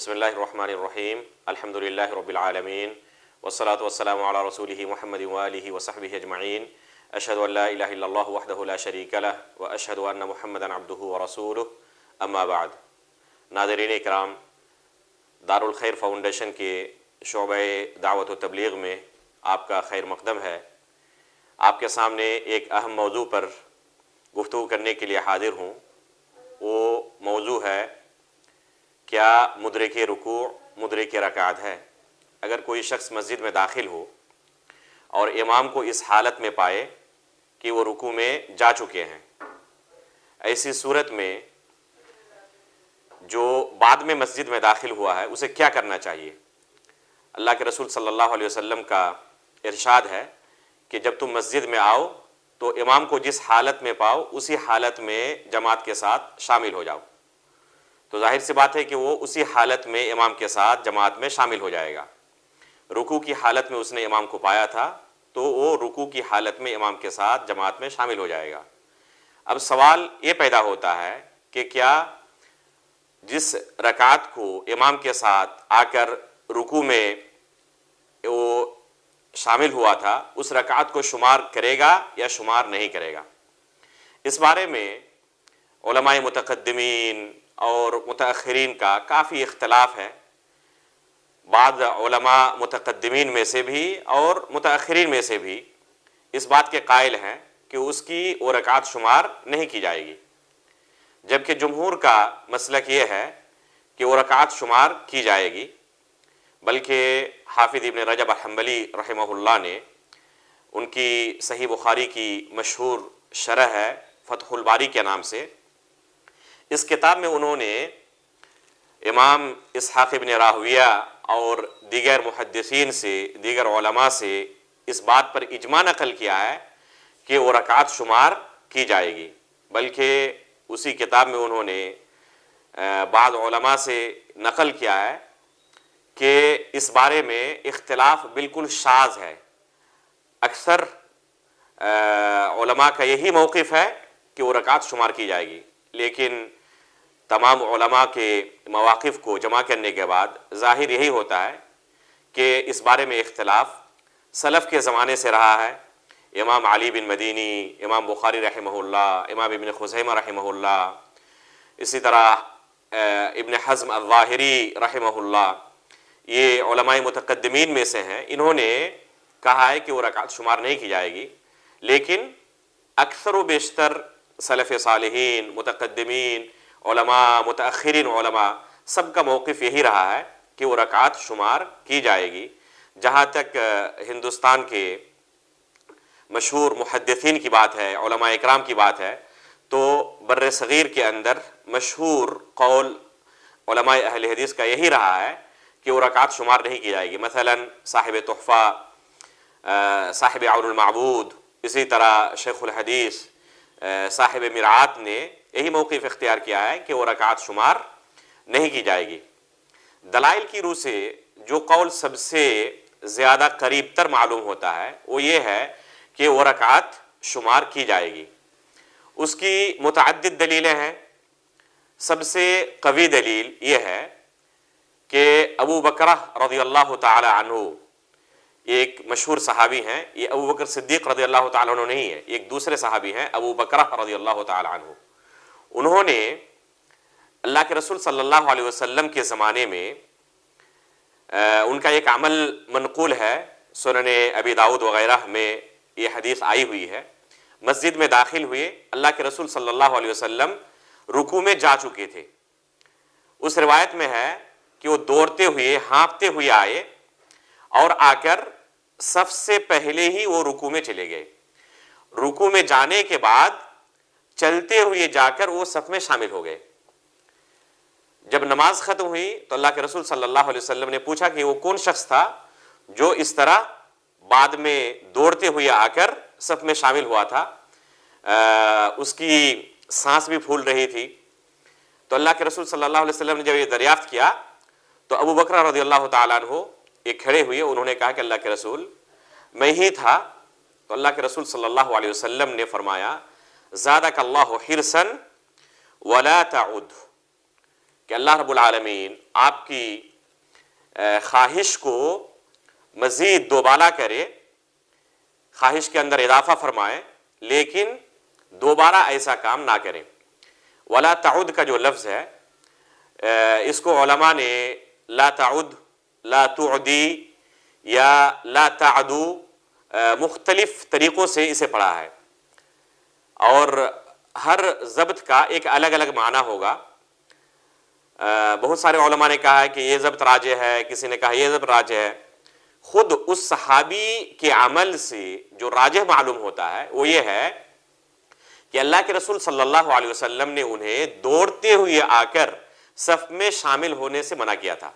بسم اللہ الرحمن الرحیم الحمد للہ رب العالمین والصلاة والسلام علی رسولہ محمد وآلہ وصحبہ اجمعین اشہد ان لا الہ الا اللہ وحدہ لا شریک لہ واشہد ان محمدا عبدہ ورسولہ اما بعد۔ ناظرین اکرام، دارالخیر فاؤنڈیشن کے شعبہ دعوت و تبلیغ میں آپ کا خیر مقدم ہے۔ آپ کے سامنے ایک اہم موضوع پر گفتگو کرنے کے لیے حاضر ہوں۔ وہ موضوع ہے کیا مدرک رکوع مدرک رکعت ہے؟ اگر کوئی شخص مسجد میں داخل ہو اور امام کو اس حالت میں پائے کہ وہ رکوع میں جا چکے ہیں، ایسی صورت میں جو بعد میں مسجد میں داخل ہوا ہے اسے کیا کرنا چاہیے؟ اللہ کے رسول صلی اللہ علیہ وسلم کا ارشاد ہے کہ جب تم مسجد میں آؤ تو امام کو جس حالت میں پاؤ اسی حالت میں جماعت کے ساتھ شامل ہو جاؤ۔ تو ظاہر سی بات ہے کہ وہ اسی حالت میں امام کے ساتھ جماعت میں شامل ہو جائے گا۔ رکوع کی حالت میں اس نے امام کو پایا تھا تو وہ رکوع کی حالت میں امام کے ساتھ جماعت میں شامل ہو جائے گا۔ اب سوال یہ پیدا ہوتا ہے کہ کیا جس رکعت کو امام کے ساتھ آ کر رکوع میں وہ شامل ہوا تھا اس رکعت کو شمار کرے گا یا شمار نہیں کرے گا؟ اس بارے میں علماء متقدمین اور متأخرین کا کافی اختلاف ہے۔ بعض علماء متقدمین میں سے بھی اور متأخرین میں سے بھی اس بات کے قائل ہیں کہ اس کی وہ رکعت شمار نہیں کی جائے گی، جبکہ جمہور کا مسلک یہ ہے کہ وہ رکعت شمار کی جائے گی، بلکہ حافظ ابن رجب الحنبلی رحمہ اللہ نے ان کی صحیح بخاری کی مشہور شرح ہے فتح الباری کے نام سے، اس کتاب میں انہوں نے امام اسحاق ابن راہویہ اور دیگر محدثین سے، دیگر علماء سے اس بات پر اجماع نقل کیا ہے کہ وہ رکعت شمار کی جائے گی، بلکہ اسی کتاب میں انہوں نے بعض علماء سے نقل کیا ہے کہ اس بارے میں اختلاف بالکل شاذ ہے۔ اکثر علماء کا یہی موقف ہے کہ وہ رکعت شمار کی جائے گی، لیکن تمام علماء کے مواقف کو جمع کرنے کے بعد ظاہر یہی ہوتا ہے کہ اس بارے میں اختلاف سلف کے زمانے سے رہا ہے۔ امام علی بن مدینی، امام بخاری رحمہ اللہ، امام ابن خزیمہ رحمہ اللہ، اسی طرح ابن حزم الظاہری رحمہ اللہ، یہ علماء متقدمین میں سے ہیں۔ انہوں نے کہا ہے کہ وہ رکعت شمار نہیں کی جائے گی، لیکن اکثر و بیشتر سلف صالحین، متقدمین علماء، متأخرین علماء، سب کا موقف یہی رہا ہے کہ وہ رکعت شمار کی جائے گی۔ جہاں تک ہندوستان کے مشہور محدثین کی بات ہے، علماء اکرام کی بات ہے، تو بر صغیر کے اندر مشہور قول علماء اہل حدیث کا یہی رہا ہے کہ وہ رکعت شمار نہیں کی جائے گی۔ مثلا صاحب تحفہ، صاحب عون المعبود، اسی طرح شیخ الحدیث صاحب مرعات نے یہی موقف اختیار کیا ہے کہ وہ رکعت شمار نہیں کی جائے گی۔ دلائل کی روح سے جو قول سب سے زیادہ قریب تر معلوم ہوتا ہے وہ یہ ہے کہ وہ رکعت شمار کی جائے گی۔ اس کی متعدد دلیلیں ہیں۔ سب سے قوی دلیل یہ ہے کہ ابو بکرہ رضی اللہ تعالی عنہ ایک مشہور صحابی ہیں، یہ ابو بکر صدیق رضی اللہ تعالی عنہ نہیں ہے، ایک دوسرے صحابی ہیں ابو بکرہ رضی اللہ تعالی عنہ۔ انہوں نے اللہ کے رسول صلی اللہ علیہ وسلم کے زمانے میں ان کا ایک عمل منقول ہے، سنن ابی داؤد وغیرہ میں یہ حدیث آئی ہوئی ہے۔ مسجد میں داخل ہوئے، اللہ کے رسول صلی اللہ علیہ وسلم رکوع میں جا چکے تھے۔ اس روایت میں ہے کہ وہ دوڑتے ہوئے، ہانپتے ہوئے آئے اور آ کر صف سے پہلے ہی وہ رکوع میں چلے گئے۔ رکوع میں جانے کے بعد چلتے ہوئے جا کر وہ صف میں شامل ہو گئے۔ جب نماز ختم ہوئی تو اللہ کے رسول صلی اللہ علیہ وسلم نے پوچھا کہ وہ کون شخص تھا جو اس طرح بعد میں دوڑتے ہوئے آ کر صف میں شامل ہوا تھا، اس کی سانس بھی پھول رہی تھی۔ تو اللہ کے رسول صلی اللہ علیہ وسلم نے جب یہ دریافت کیا تو ابو بکر رضی اللہ تعالیٰ عنہ ایک کھڑے ہوئے، انہوں نے کہا کہ اللہ کے رسول میں ہی تھا۔ تو اللہ کے رسول صلی اللہ علیہ وسلم نے فرمایا زادک اللہ حرصا ولا تعد، کہ اللہ رب العالمین آپ کی خواہش کو مزید دوبالا کرے، خواہش کے اندر اضافہ فرمائے، لیکن دوبارہ ایسا کام نہ کریں۔ ولا تعد کا جو لفظ ہے اس کو علماء نے لا تعد، لا تعدی یا لا تعدو مختلف طریقوں سے اسے پڑھا ہے، اور ہر ضبط کا ایک الگ الگ معنی ہوگا۔ بہت سارے علماء نے کہا ہے کہ یہ ضبط راجح ہے، کسی نے کہا یہ ضبط راجح ہے۔ خود اس صحابی کے عمل سے جو راجح معلوم ہوتا ہے وہ یہ ہے کہ اللہ کے رسول صلی اللہ علیہ وسلم نے انہیں دوڑتے ہوئے آ کر صف میں شامل ہونے سے منع کیا تھا،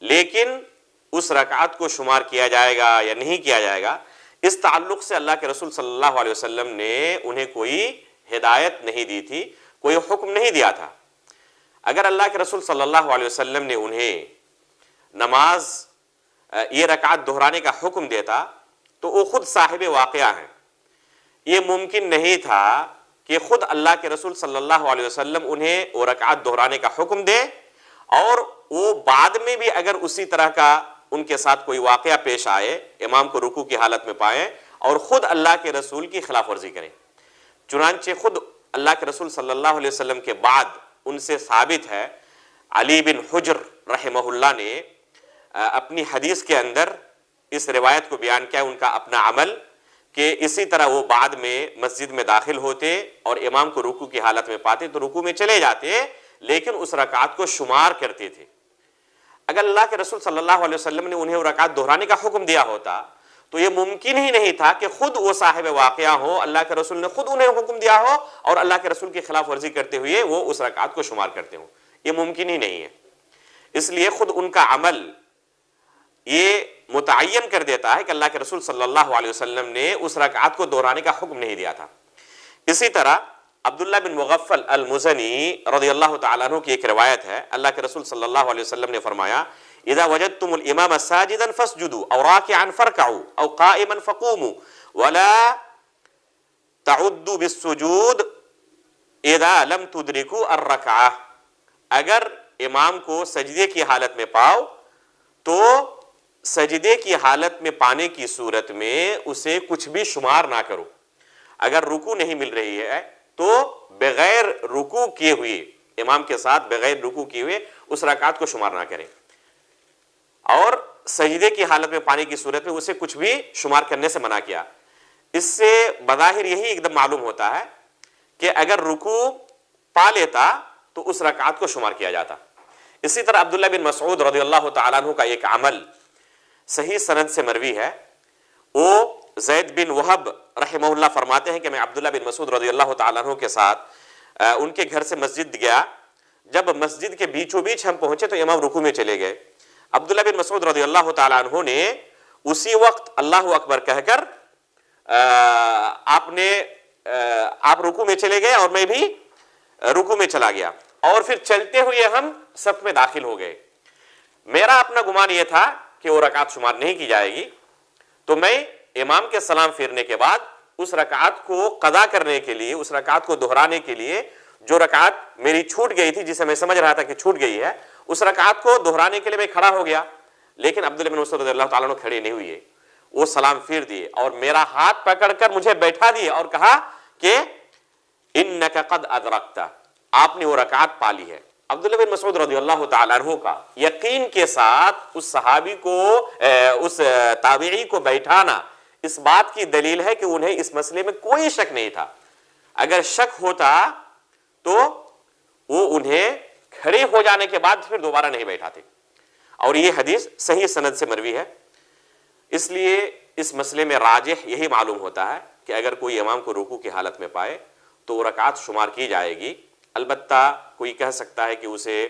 لیکن اس رکعت کو شمار کیا جائے گا یا نہیں کیا جائے گا، اس تعلق سے اللہ کے رسول صلی اللہ علیہ وسلم نے انہیں کوئی ہدایت نہیں دی تھی، کوئی حکم نہیں دیا تھا۔ اگر اللہ کے رسول صلی اللہ علیہ وسلم نے انہیں نماز یہ رکعت دہرانے کا حکم دیتا تو وہ خود صاحب واقعہ ہیں، یہ ممکن نہیں تھا کہ خود اللہ کے رسول صلی اللہ علیہ وسلم انہیں وہ رکعت دہرانے کا حکم دے، اور وہ بعد میں بھی اگر اسی طرح کا ان کے ساتھ کوئی واقعہ پیش آئے، امام کو رکوع کی حالت میں پائیں اور خود اللہ کے رسول کی خلاف ورزی کریں۔ چنانچہ خود اللہ کے رسول صلی اللہ علیہ وسلم کے بعد ان سے ثابت ہے، علی بن حجر رحمہ اللہ نے اپنی حدیث کے اندر اس روایت کو بیان کیا، ان کا اپنا عمل، کہ اسی طرح وہ بعد میں مسجد میں داخل ہوتے اور امام کو رکوع کی حالت میں پاتے تو رکوع میں چلے جاتے، لیکن اس رکعت کو شمار کرتے تھے۔ اگر اللہ کے رسول صلی اللہ علیہ وسلم نے انہیں وہ رکعت دہرانے کا حکم دیا ہوتا تو یہ ممکن ہی نہیں تھا کہ خود وہ صاحب واقعہ ہو، اللہ کے رسول نے خود انہیں حکم دیا ہو اور اللہ کے رسول کی خلاف ورزی کرتے ہوئے وہ اس رکعت کو شمار کرتے ہوں، یہ ممکن ہی نہیں ہے۔ اس لیے خود ان کا عمل یہ متعین کر دیتا ہے کہ اللہ کے رسول صلی اللہ علیہ وسلم نے اس رکعت کو دہرانے کا حکم نہیں دیا تھا۔ اسی طرح عبداللہ بن مغفل المزنی رضی اللہ تعالیٰ عنہ کی ایک روایت ہے، اللہ کے رسول صلی اللہ علیہ وسلم نے فرمایا اذا وجدتم الامام ساجدا فاسجدوا او راكعا فاركعوا او قائما فقوموا ولا تعدوا بالسجود اذا لم تدركوا الركعه۔ اگر امام کو سجدے کی حالت میں پاؤ تو سجدے کی حالت میں پانے کی صورت میں اسے کچھ بھی شمار نہ کرو، اگر رکوع نہیں مل رہی ہے تو بغیر رکوع کیے ہوئے، امام کے ساتھ بغیر رکوع کیے ہوئے اس رکعت کو شمار نہ کریں، اور سجدے کی حالت میں پانے کی صورت میں اسے کچھ بھی شمار کرنے سے منع کیا۔ اس سے بظاہر یہی ایک دم معلوم ہوتا ہے کہ اگر رکوع پا لیتا تو اس رکعت کو شمار کیا جاتا۔ اسی طرح عبداللہ بن مسعود رضی اللہ تعالیٰ عنہ کا ایک عمل صحیح سند سے مروی ہے، وہ زید بن وہب رحمہ اللہ فرماتے ہیں کہ میں عبداللہ بن مسعود رضی اللہ تعالیٰ عنہ کے ساتھ ان کے گھر سے مسجد گیا، جب مسجد کے بیچوں بیچ ہم پہنچے تو امام رکوع میں چلے گئے۔ عبداللہ بن مسعود رضی اللہ تعالیٰ عنہ نے اسی وقت اللہ اکبر کہہ کر آپ رکوع میں چلے گئے اور میں بھی رکوع میں چلا گیا، اور پھر چلتے ہوئے ہم صف میں داخل ہو گئے۔ میرا اپنا گمان یہ تھا کہ وہ رکعت شمار نہیں کی جائے گی، تو میں امام کے سلام پھیرنے کے بعد اس رکعت کو قضا کرنے کے لیے، اس رکعت کو دہرانے کے لیے، جو رکعت میری چھوٹ گئی تھی جسے میں سمجھ رہا تھا کہ چھوٹ گئی ہے، اس رکعت کو دہرانے کے لیے میں کھڑا ہو گیا، لیکن عبداللہ بن مسعود رضی اللہ تعالیٰ عنہ کھڑے نہیں ہوئے، وہ سلام پھیر دیے اور میرا ہاتھ پکڑ کر مجھے بیٹھا دیے اور کہا کہ انک قد ادرکت، آپ نے وہ رکعت پا لی ہے۔ عبداللہ بن مسعود رضی اللہ تعالیٰ عنہ کا یقین کے ساتھ اس صحابی کو، اس تابعی کو بیٹھانا اس بات کی دلیل ہے کہ انہیں اس مسئلے میں کوئی شک نہیں تھا، اگر شک ہوتا تو وہ انہیں کھڑے ہو جانے کے بعد پھر دوبارہ نہیں بیٹھاتے، اور یہ حدیث صحیح سند سے مروی ہے۔ اس لیے اس مسئلے میں راجح یہی معلوم ہوتا ہے کہ اگر کوئی امام کو رکوع کی حالت میں پائے تو وہ رکعت شمار کی جائے گی۔ البتہ کوئی کہہ سکتا ہے کہ اسے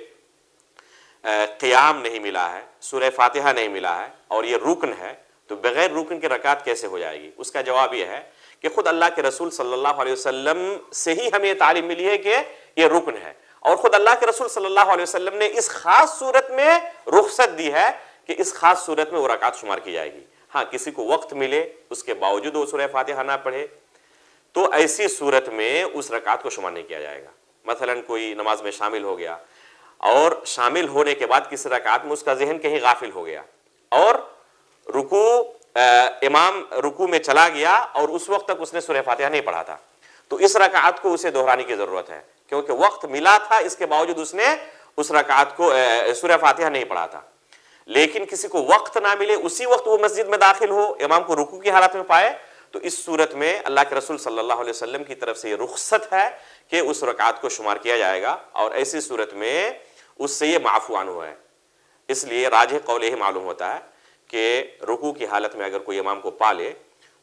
قیام نہیں ملا ہے، سورہ فاتحہ نہیں ملا ہے اور یہ رکن ہے، تو بغیر رکن کی رکعت کیسے ہو جائے گی؟ اس کا جواب یہ ہے کہ خود اللہ کے رسول صلی اللہ علیہ وسلم سے ہی ہمیں یہ تعلیم ملی ہے کہ یہ رکن ہے، اور خود اللہ کے رسول صلی اللہ علیہ وسلم نے اس خاص صورت میں رخصت دی ہے کہ اس خاص صورت میں وہ رکعت شمار کی جائے گی۔ ہاں کسی کو وقت ملے اس کے باوجود وہ سورہ فاتحہ نہ پڑھے تو ایسی صورت میں اس رکعت کو شمار نہیں کیا جائے گا۔ مثلا کوئی نماز میں شامل ہو گیا اور شامل ہونے کے بعد کسی رکعت میں اس کا ذہن کہیں غافل ہو گیا اور امام رکوع میں چلا گیا اور اس وقت تک اس نے سورہ فاتحہ نہیں پڑھا تھا، تو اس رکعت کو اسے دہرانے کی ضرورت ہے، کیونکہ وقت ملا تھا، اس کے باوجود اس نے اس رکعت کو سورہ فاتحہ نہیں پڑھا تھا۔ لیکن کسی کو وقت نہ ملے، اسی وقت وہ مسجد میں داخل ہو، امام کو رکوع کی حالت میں پائے، تو اس صورت میں اللہ کے رسول صلی اللہ علیہ وسلم کی طرف سے یہ رخصت ہے کہ اس رکعت کو شمار کیا جائے گا، اور ایسی صورت میں اس سے یہ معفو عنہ ہے۔ اس لیے راجح قول یہ معلوم ہوتا ہے کہ رکوع کی حالت میں اگر کوئی امام کو پا لے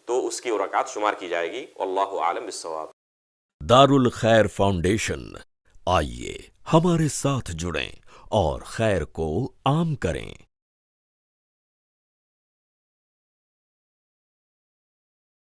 تو اس کی وہ رکعت شمار کی جائے گی، واللہ عالم بالصواب۔ دار الخیر فاؤنڈیشن، آئیے ہمارے ساتھ جڑیں اور خیر کو عام کریں۔